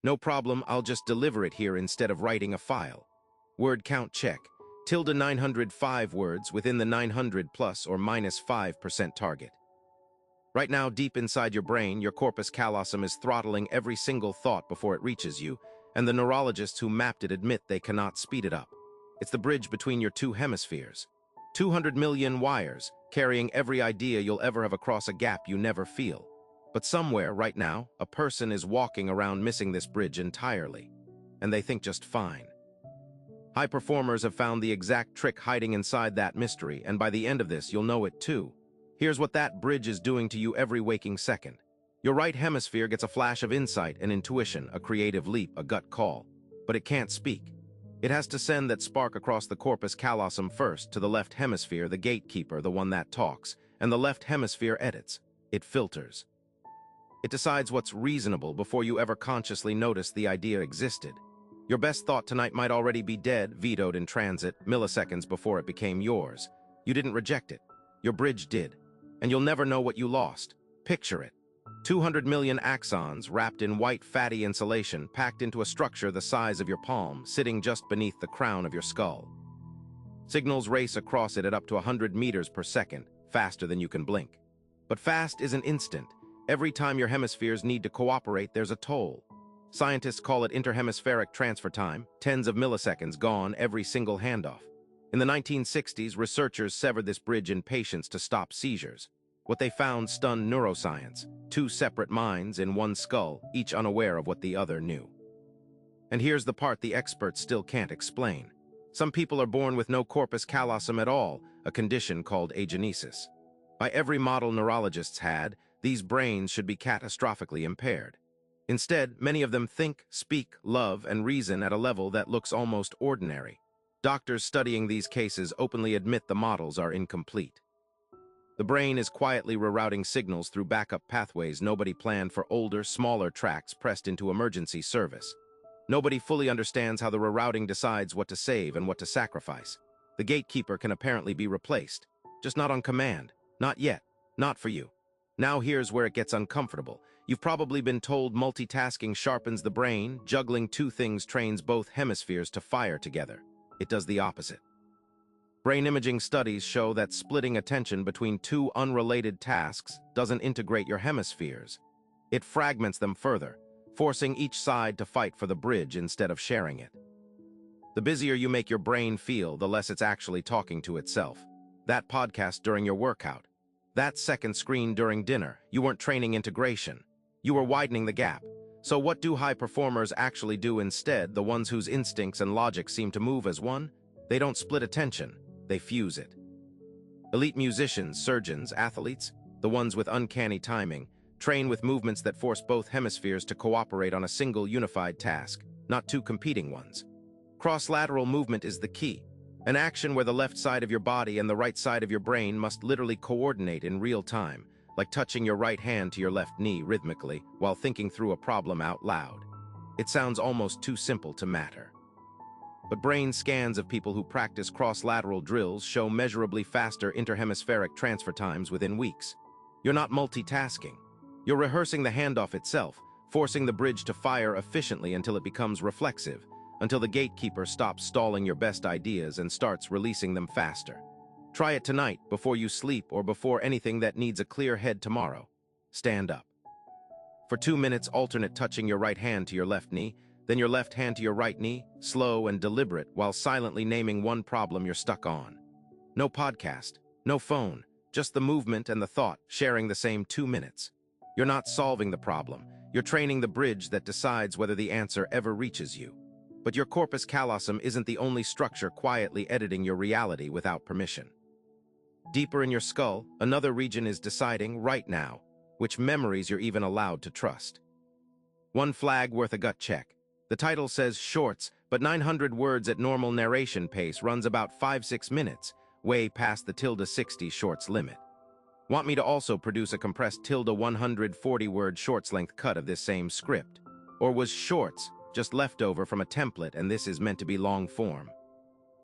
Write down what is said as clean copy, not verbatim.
No problem, I'll just deliver it here instead of writing a file. Word count check. Tilde 905 words within the 900 plus or minus 5% target. Right now, deep inside your brain, your corpus callosum is throttling every single thought before it reaches you, and the neurologists who mapped it admit they cannot speed it up. It's the bridge between your two hemispheres. 200 million wires, carrying every idea you'll ever have across a gap you never feel. But somewhere, right now, a person is walking around missing this bridge entirely. And they think just fine. High performers have found the exact trick hiding inside that mystery, and by the end of this, you'll know it too. Here's what that bridge is doing to you every waking second. Your right hemisphere gets a flash of insight and intuition, a creative leap, a gut call. But it can't speak. It has to send that spark across the corpus callosum first to the left hemisphere, the gatekeeper, the one that talks, and the left hemisphere edits. It filters. It decides what's reasonable before you ever consciously notice the idea existed. Your best thought tonight might already be dead, vetoed in transit, milliseconds before it became yours. You didn't reject it. Your bridge did. And you'll never know what you lost. Picture it. 200 million axons wrapped in white fatty insulation packed into a structure the size of your palm, sitting just beneath the crown of your skull. Signals race across it at up to 100 meters per second, faster than you can blink. But fast isn't instant. Every time your hemispheres need to cooperate, there's a toll. Scientists call it interhemispheric transfer time, tens of milliseconds gone every single handoff. In the 1960s, researchers severed this bridge in patients to stop seizures. What they found stunned neuroscience. Two separate minds in one skull, each unaware of what the other knew. And here's the part the experts still can't explain. Some people are born with no corpus callosum at all, a condition called agenesis. By every model neurologists had, these brains should be catastrophically impaired. Instead, many of them think, speak, love, and reason at a level that looks almost ordinary. Doctors studying these cases openly admit the models are incomplete. The brain is quietly rerouting signals through backup pathways nobody planned for older, smaller tracks pressed into emergency service. Nobody fully understands how the rerouting decides what to save and what to sacrifice. The gatekeeper can apparently be replaced, just not on command. Not yet. Not for you. Now here's where it gets uncomfortable. You've probably been told multitasking sharpens the brain, juggling two things trains both hemispheres to fire together. It does the opposite. Brain imaging studies show that splitting attention between two unrelated tasks doesn't integrate your hemispheres. It fragments them further, forcing each side to fight for the bridge instead of sharing it. The busier you make your brain feel, the less it's actually talking to itself. That podcast during your workout. That second screen during dinner. You weren't training integration. You were widening the gap. So what do high performers actually do instead, the ones whose instincts and logic seem to move as one? They don't split attention. They fuse it. Elite musicians, surgeons, athletes, the ones with uncanny timing, train with movements that force both hemispheres to cooperate on a single unified task, not two competing ones. Cross-lateral movement is the key. An action where the left side of your body and the right side of your brain must literally coordinate in real time, like touching your right hand to your left knee rhythmically while thinking through a problem out loud. It sounds almost too simple to matter. But brain scans of people who practice cross-lateral drills show measurably faster interhemispheric transfer times within weeks. You're not multitasking. You're rehearsing the handoff itself, forcing the bridge to fire efficiently until it becomes reflexive, until the gatekeeper stops stalling your best ideas and starts releasing them faster. Try it tonight, before you sleep or before anything that needs a clear head tomorrow. Stand up. For 2 minutes, alternate touching your right hand to your left knee, then your left hand to your right knee, slow and deliberate, while silently naming one problem you're stuck on. No podcast, no phone, just the movement and the thought sharing the same 2 minutes. You're not solving the problem. You're training the bridge that decides whether the answer ever reaches you. But your corpus callosum isn't the only structure quietly editing your reality without permission. Deeper in your skull, another region is deciding right now which memories you're even allowed to trust. One flag worth a gut check. The title says shorts, but 900 words at normal narration pace runs about 5-6 minutes, way past the tilde 60 shorts limit. Want me to also produce a compressed tilde 140-word shorts length cut of this same script? Or was shorts just leftover from a template and this is meant to be long form?